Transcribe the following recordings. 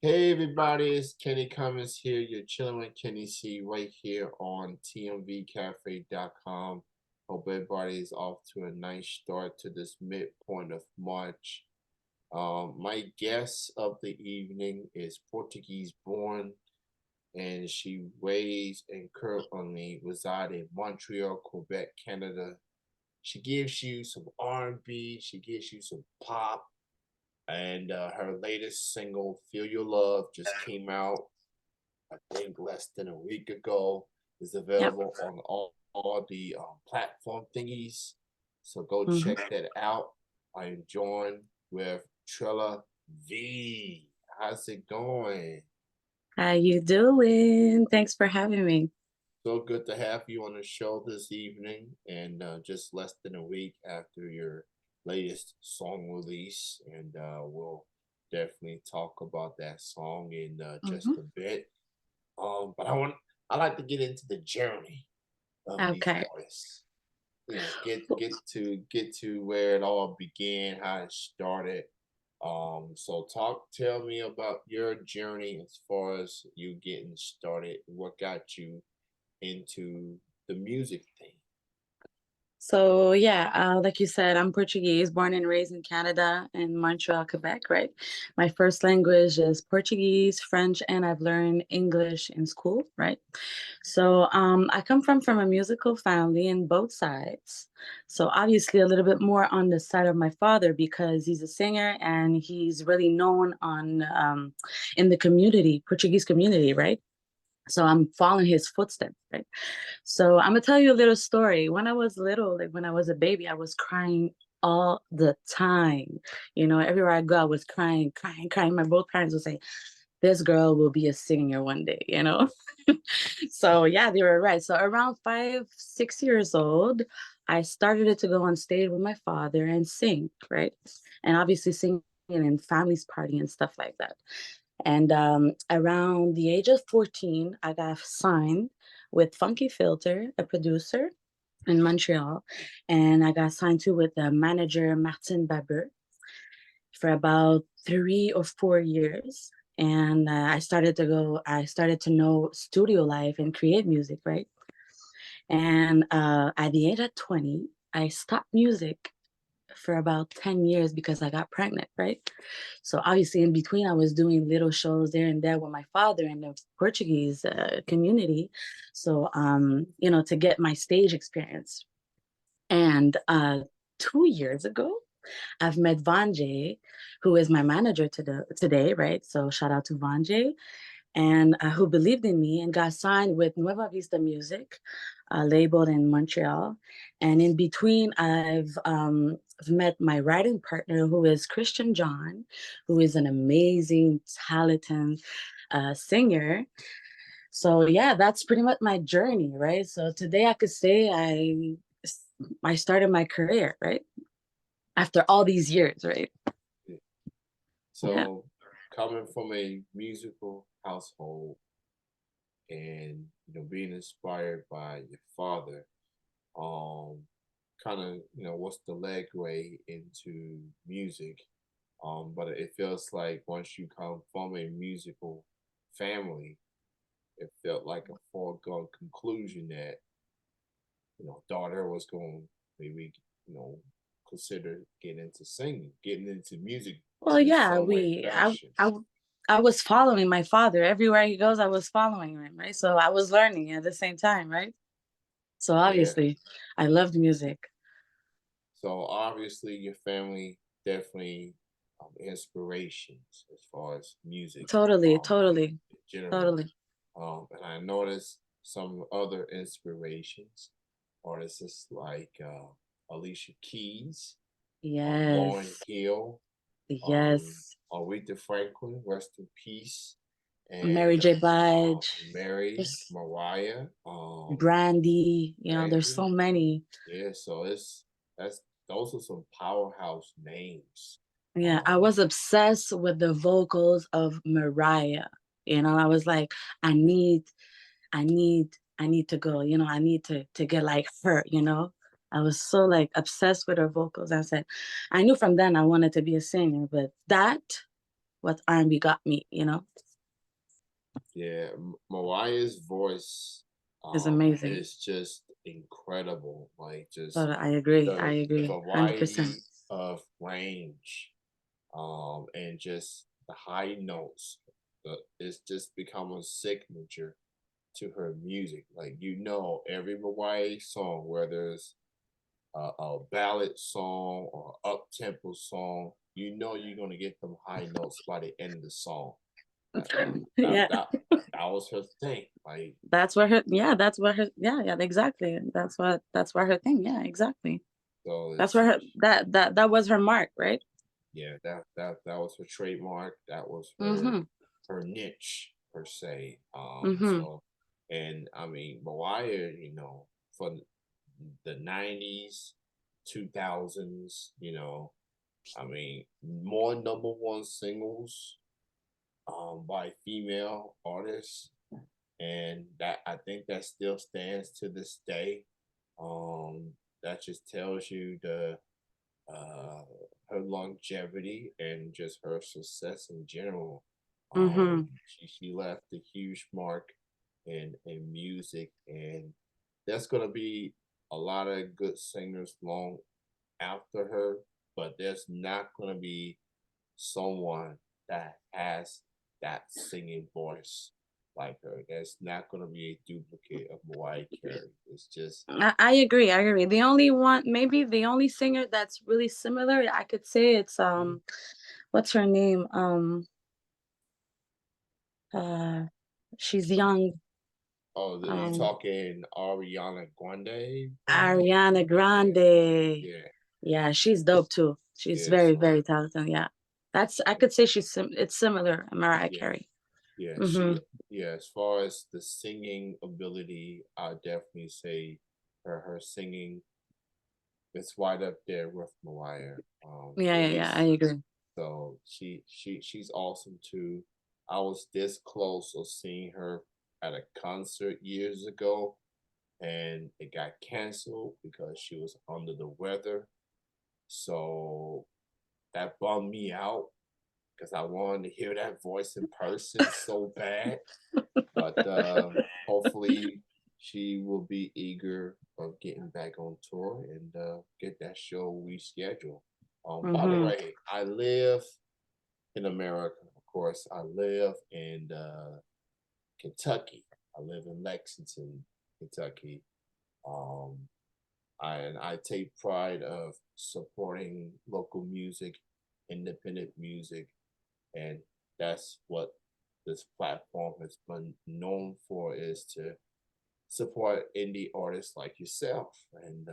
Hey everybody, it's Kenny Cummins here. You're chilling with Kenny C right here on tmvcafe.com. Hope everybody is off to a nice start to this midpoint of March. My guest of the evening is Portuguese born, and she raised and currently reside in Montreal, Quebec, Canada. She gives you some R&B, she gives you some pop, and her latest single, Feel Your Love, just came out, I think, less than a week ago. Is Yep. available on all the platform thingies. So go hmm check that out. I am joined with Trella V. How's it going? How you doing? Thanks for having me. So good to have you on the show this evening, and just less than a week after your latest song release, and we'll definitely talk about that song in just hmm a bit. But I like to get into the journey of these Okay. artists. You know, get to where it all began, how it started. So tell me about your journey as far as you getting started. What got you into the music thing? So yeah, like you said, I'm Portuguese, born and raised in Canada in Montreal, Quebec, right? My first language is Portuguese, French, and I've learned English in school, right? So I come from a musical family in both sides. So obviously a little bit more on the side of my father because he's a singer and he's really known on in the community, Portuguese community, right? So I'm following his footsteps, right? So I'm gonna tell you a little story. When I was little, like when I was a baby, I was crying all the time. Everywhere I go, I was crying, crying, crying. My both parents would say, "This girl will be a singer one day." So yeah, they were right. So around 5, 6 years old, I started to go on stage with my father and sing, right? And obviously singing in families party and stuff like that. And around the age of 14, I got signed with Funky Filter, a producer in Montreal. And I got signed to with the manager, Martin Baber, for about 3 or 4 years. And I started to know studio life and create music, right? And at the age of 20, I stopped music for about 10 years because I got pregnant, right? So obviously in between I was doing little shows there and there with my father in the Portuguese community. So to get my stage experience. And 2 years ago, I've met Vanje, who is my manager today, right? So shout out to Vanje, and who believed in me and got signed with Nueva Vista Music, labeled in Montreal. And in between, I've met my writing partner, who is Christian John, who is an amazing, talented singer. So yeah, that's pretty much my journey, right? So today I could say I started my career, right? After all these years, right? Yeah. So coming from a musical household and being inspired by your father, um kind of what's the leg way into music, but it feels like once you come from a musical family, it felt like a foregone conclusion that daughter was going to maybe consider getting into singing, getting into music Well, in yeah, some way fashion. I was following my father everywhere he goes. I was following him, right? So I was learning at the same time, right? So Yeah, obviously, I loved music. so obviously your family definitely inspirations as far as music, Totally, um totally, in general. totally. And I noticed some other inspirations, artists like Alicia Keys, Lauren Yes, Hill, yes. Aretha Franklin, rest in peace, Mary and J. Blige, Mary, there's Mariah, Brandy. There's Brandy. so many. Yeah, so that's those are some powerhouse names. Yeah, I Um, was obsessed with the vocals of Mariah. I was like, I need, I need to go. I need to get like her. I was so like obsessed with her vocals. I said, I knew from then I wanted to be a singer, but that what R&B got me, Yeah, Mariah's voice is amazing. is just incredible. Like just But I agree. I the agree. 100%. variety of range, and just the high notes. It's just become a signature to her music. Like every Mariah song, whether it's a ballad song or up tempo song, you're gonna get them high notes by the end of the song. That Yeah. that that was her thing. Like Yeah, exactly. That's what her thing. Yeah, exactly. so, That's where that was her mark, right? yeah, that was her trademark. That was Mm-hmm. her niche per se. Mm-hmm. And I mean, Mariah, for the '90s, 2000s, I mean, more number one singles by female artists, and that I think that still stands to this day. Um, that just tells you the uh, her longevity and just her success in general. Mm-hmm. She left a huge mark in music, and there's gonna be a lot of good singers long after her, but there's not gonna be someone that has that singing voice like her. There's not gonna be a duplicate of Mariah Carey. It's just I agree. I agree. The only one, maybe the only singer that's really similar, I could say it's what's her name? Uh, she's young. you Um, talking Ariana Grande, perhaps? Ariana Yeah, Grande. yeah, Yeah, she's dope too. She's yeah. very, So very talented. Yeah, I could say it's similar, Mariah yeah, Carey. yeah. Mm-hmm. As far as the singing ability, I definitely say her singing is right up there with Mariah. At Yeah. I least agree. so she's awesome too. I was this close of seeing her at a concert years ago, and it got canceled because she was under the weather. So that bummed me out because I wanted to hear that voice in person so bad. But hopefully she will be eager of getting back on tour and get that show rescheduled. By the Mm-hmm. way, I live in America, of course. I live in Kentucky. I live in Lexington, Kentucky. Um, and I take pride of supporting local music, independent music, and that's what this platform has been known for, is to support indie artists like yourself. And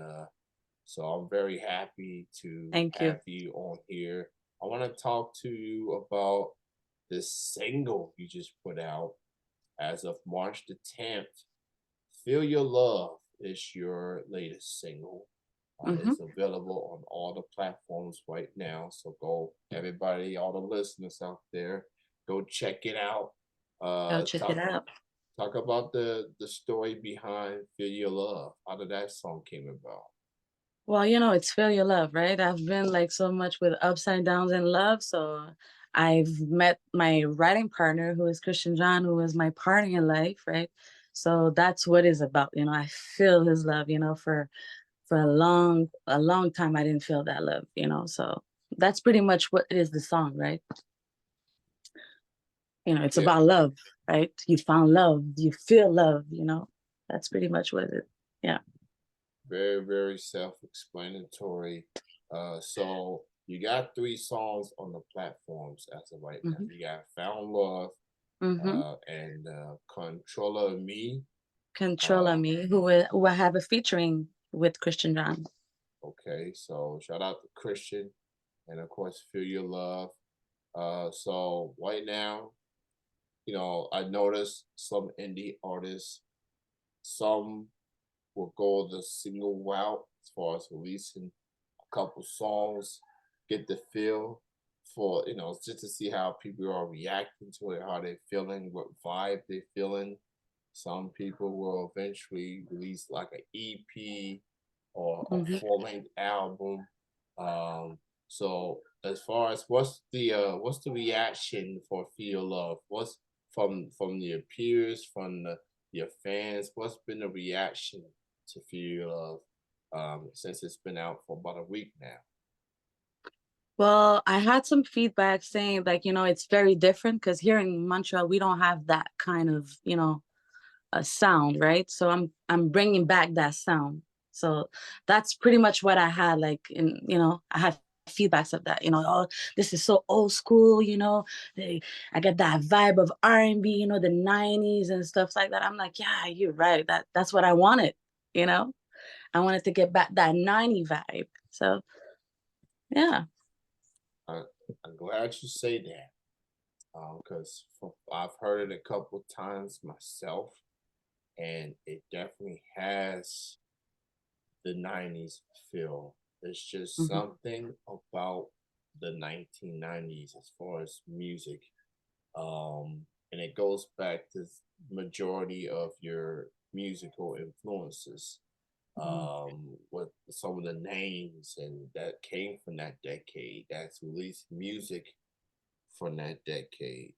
so I'm very happy to Thank you. have you on here. I want to talk to you about this single you just put out as of March the 10th. Feel Your Love is your latest single. Mm-hmm. It's available on all the platforms right now. So go, everybody, all the listeners out there, go check it out. Go check it Talk out. about the story behind Feel Your Love. How did that song came about? Well, it's Feel Your Love, right? I've been like so much with ups and downs in love. So I've met my writing partner, who is Christian John, who is my partner in life, right? So that's what it's about. I feel his love, for a long time I didn't feel that love, So that's pretty much what it is, the song, right? It's Yeah, about love, right? You found love, you feel love, That's pretty much what it is. Yeah. very, very self-explanatory. So you got three songs on the platforms as of right now. Hmm. You got Found Love, Hmm. and Controller Me. Controller Uh, Me, who I have a featuring with Christian John. okay, so shout out to Christian, and of course, Feel Your Love. So right now, I noticed some indie artists, some will go the single route as far as releasing a couple songs, get the feel for, just to see how people are reacting to it, how they're feeling, what vibe they're feeling. Some people will eventually release like an EP or a Hmm. full length album. Um, So as far as what's the reaction for Feel Love? What's from your peers, from your fans? What's been the reaction to Feel Love since it's been out for about a week now? Well, I had some feedback saying like, it's very different because here in Montreal, we don't have that kind of, a sound, right? So I'm bringing back that sound. So that's pretty much what I had. Like, I had feedbacks of that. Oh, this is so old school. I get that vibe of R&B. The '90s and stuff like that. I'm like, yeah, you're right. That's what I wanted. You know, I wanted to get back that '90s vibe. So yeah. I, I'm glad you say that because I've heard it a couple of times myself, and it definitely has the '90s feel. There's just Hmm. something about the 1990s as far as music, and it goes back to majority of your musical influences. With some of the names and that came from that decade, that's released music from that decade.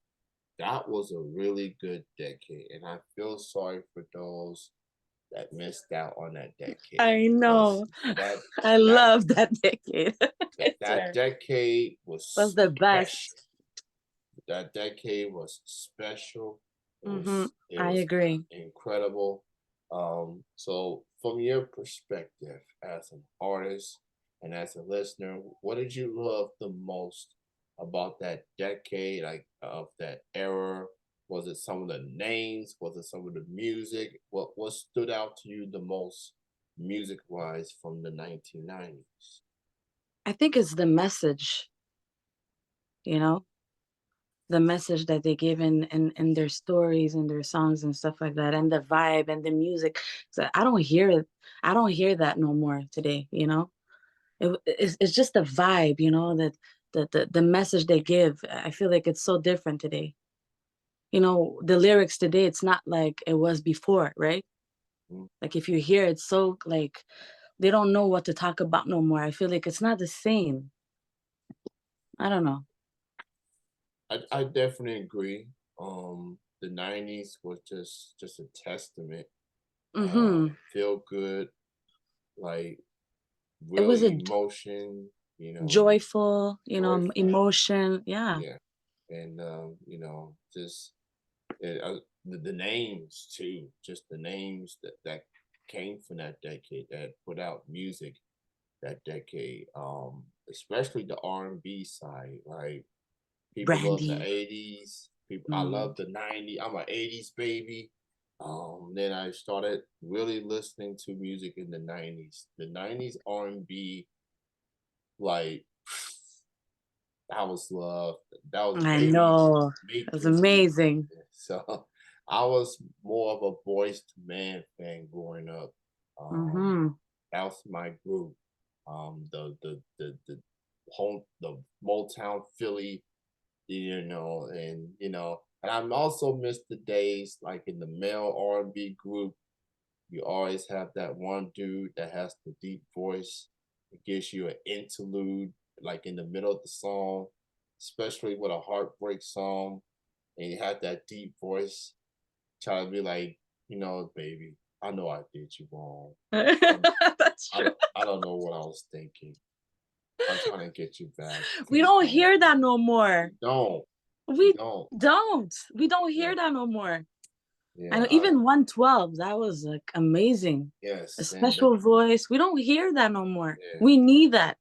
That was a really good decade, and I feel sorry for those that missed out on that decade I because know. that I that love that decade. I that swear. decade Was was the special. best. That decade was special. It Hmm. it I was agree. incredible. So from your perspective as an artist and as a listener, what did you love the most about that decade, like of that era? Was it some of the names? Was it some of the music? What stood out to you the most music wise from the 1990s? I think it's the message, you know, the message that they give in their stories and their songs and stuff like that, and the vibe and the music. So I don't hear that no more today, it's just the vibe, that the message they give. I feel like it's so different today. The lyrics today, it's not like it was before, right? Mm. Like if you hear it's so like they don't know what to talk about no more. I feel like it's not the same. I don't know. I definitely agree. The '90s was just a testament. Hmm. Feel good, like It was really a emotion, you know, joyful, joyful, emotion. Yeah, yeah, and just the names too, just the names that came from that decade that put out music that decade. Especially the R&B side, like people love the Brandy. '80s. People, I Mm. love the '90s. I'm an '80s baby. Then I started really listening to music in the '90s. The '90s R&B, like that was love. That was I baby know. It was making music. amazing. So I was more of a boys to man fan growing up. Um, Hmm. that was my group. The home the Motown Philly, and I'm also miss the days like in the male R&B group. You always have that one dude that has the deep voice. It gives you an interlude, like in the middle of the song, especially with a heartbreak song, and you have that deep voice, trying to be like, baby, I know I did you wrong. Um, That's true. I don't know what I was thinking. I'm trying to get you back. We Please don't don't. hear that no more. You don't. You We don't. don't. We don't Yeah. hear that no more. I Yeah. know even 112, that was like amazing. A Yes. And special voice. We don't hear that no more. yeah. We need that.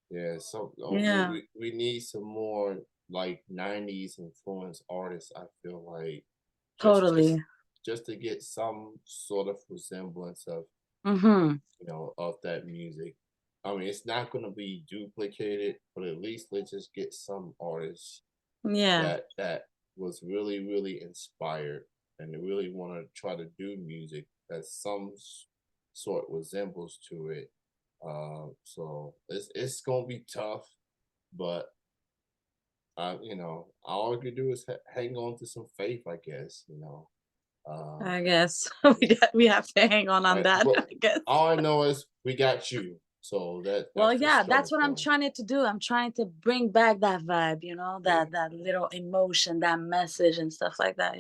Yeah. So Yeah, we need some more like '90s influence artists. I feel like just totally. just just to get some sort of resemblance of Mm-hmm. of that music. I mean, it's not going to be duplicated, but at least let's just get some artists Yeah, that was really inspired and they really want to try to do music that some sort resembles to it. So it's gonna be tough, but all we can do is hang on to some faith, I guess. Um, I guess we have to hang on but that, but I guess. all I know is we got you. So Well, that's the yeah, that's starting what I'm point. trying to do. I'm trying to bring back that vibe, Yeah, that little emotion, that message and stuff like that.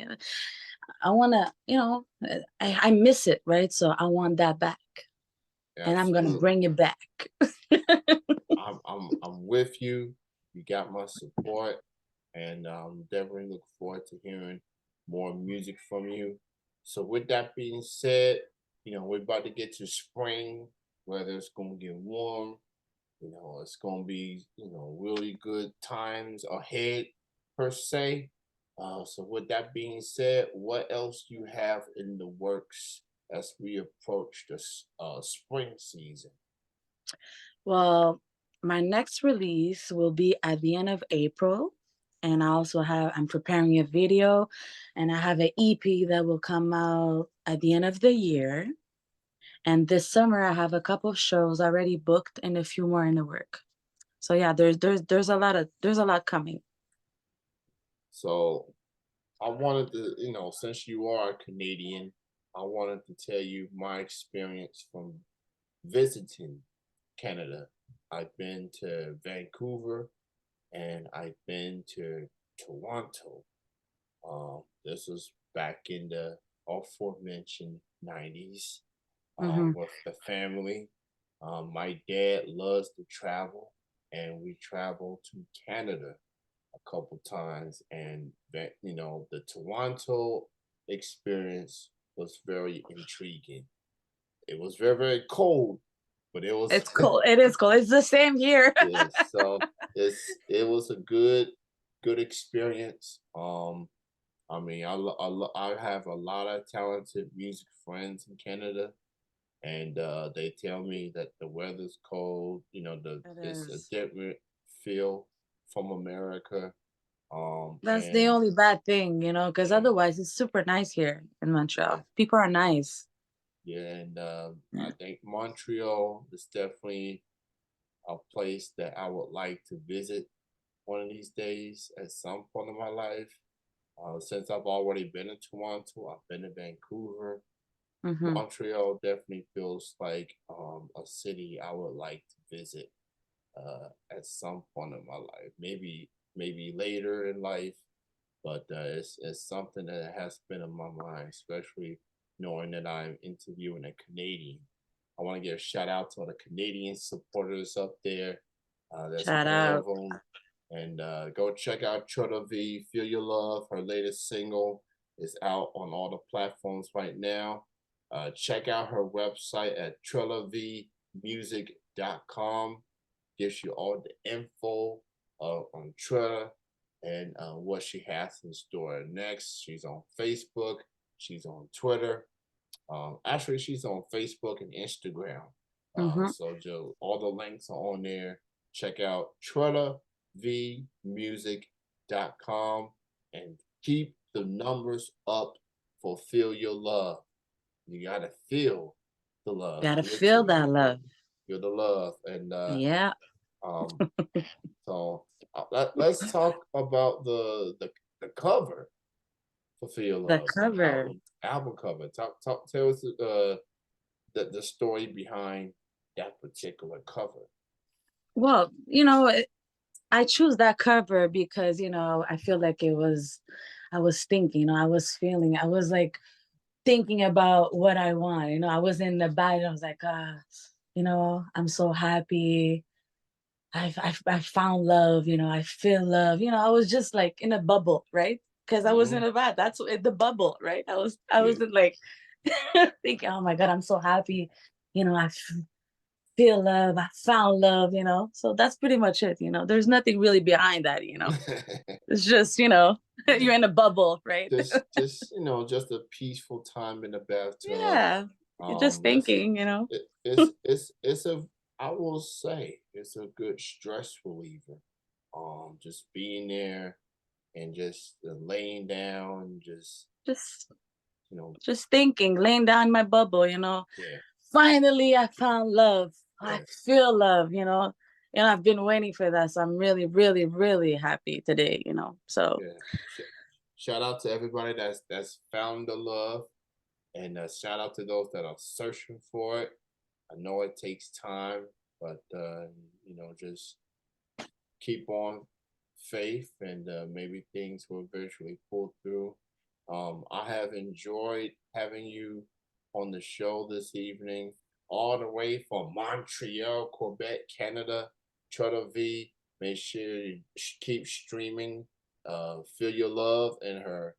I want to, I miss it, right? So I want that back, and I'm gonna absolutely. bring it back. I'm with you. You got my support, and definitely look forward to hearing more music from you. So with that being said, we're about to get to spring, whether it's gonna get warm. It's gonna be really good times ahead per se. So with that being said, what else you have in the works as we approach this spring season? Well, my next release will be at the end of April. And I'm preparing a video, and I have an EP that will come out at the end of the year. And this summer I have a couple of shows already booked and a few more in the work. So yeah, there's a lot coming. So I wanted to, since you are a Canadian, I wanted to tell you my experience from visiting Canada. I've been to Vancouver and I've been to Toronto. This was back in the aforementioned 90s Hmm. with the family. My dad loves to travel, and we traveled to Canada a couple times, and that the Toronto experience was very intriguing. It was very very cold, but it was It's cool. It is cool. It's the same here. yes. So it was a good experience. I mean, I have a lot of talented music friends in Canada, and they tell me that the weather's cold. It It's a is. different feel from America. That's the And only bad thing, because yeah, otherwise it's super nice here in yeah, Montreal. People are nice. yeah, and I Yeah. think Montreal is definitely a place that I would like to visit one of these days at some point in my life. Since I've already been to Toronto, I've been to Vancouver. Hmm. Montreal definitely feels like a city I would like to visit at some point in my life. Maybe later in life, but it's something that has been in my mind, especially knowing that I'm interviewing a Canadian. I want to give a shout out to all the Canadian supporters up there. There's Shout many of out. them, and go check out Trella V. Feel Your Love. Her latest single is out on all the platforms right now. Check out her website at TrellaVmusic.com. Gives you all the info on Trella and what she has in store next. She's on Facebook. She's on Twitter. Actually, she's on Facebook and Instagram. Hmm. So Joe, all the links are on there. Check out TrellaVmusic.com and keep the numbers up for Feel Your Love. You gotta feel the love, Gotta feel literally that love. feel the love, and Yeah. um, so let's talk about the cover for Feel The Love, the cover. album cover. Tell us the story behind that particular cover. Well, I choose that cover because, I feel like I was thinking, I was feeling, I was like thinking about what I want. I was in the bed, I was like, I'm so happy. I found love, I feel love. I was just like in a bubble, right? Because I was in Hmm. a bed. That's the bubble, right? I Yeah. was in like thinking, oh my God, I'm so happy. I feel love, I found love, so that's pretty much it. There's nothing really behind that. It's just, Yeah. you're in a bubble, right? Just a peaceful time in the bathtub. Yeah, you're just That's thinking. it's a I will say it's a good stress reliever. Just being there and just laying down, just just you know, just thinking, laying down in my bubble. yeah, Finally I found love. I yes, feel love. I've been waiting for that. So I'm really, really, really happy today. So yeah. Shout out to everybody that's found the love, and shout out to those that are searching for it. I know it takes time. but just keep on faith, and maybe things will eventually pull through. I have enjoyed having you on the show this evening, all the way from Montreal, Quebec, Canada. Trella V. Make sure you keep streaming. Feel Your Love and her,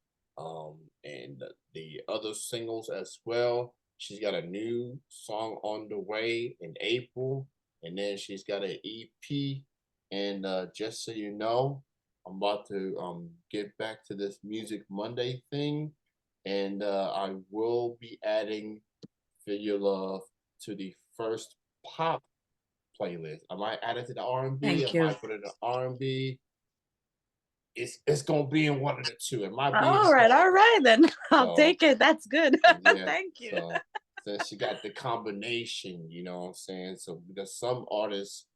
and the other singles as well. She's got a new song on the way in April, and then she's got an EP. And just so you know, I'm about to get back to this Music Monday thing, and I will be adding Feel Your Love to the first pop playlist. I might add it to the R&B. I Thank you. might put it in the R&B. It's gonna be in one of the two. It might be in All right then. I'll so take it. That's good. yeah. Thank you. So since she got the combination, you know what I'm saying? So because some artists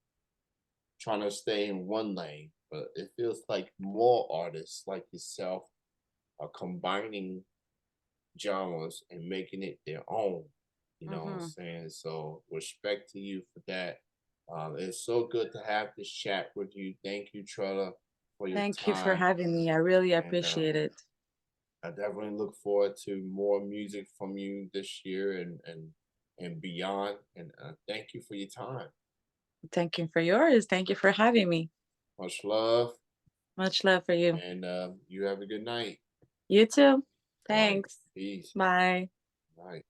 trying to stay in one lane, but it feels like more artists like yourself are combining genres and making it their own. You know what I'm Hmm. saying? So respect to you for that. It's so good to have this chat with you. Thank you, Trella, for your Thank you for time. having me. I really And appreciate it. I definitely look forward to more music from you this year and beyond. And thank you for your time. Thank you for yours. Thank you for having me. Much love, Much love for you. and you have a good night. You too. All right, Thanks. peace. Bye. All right.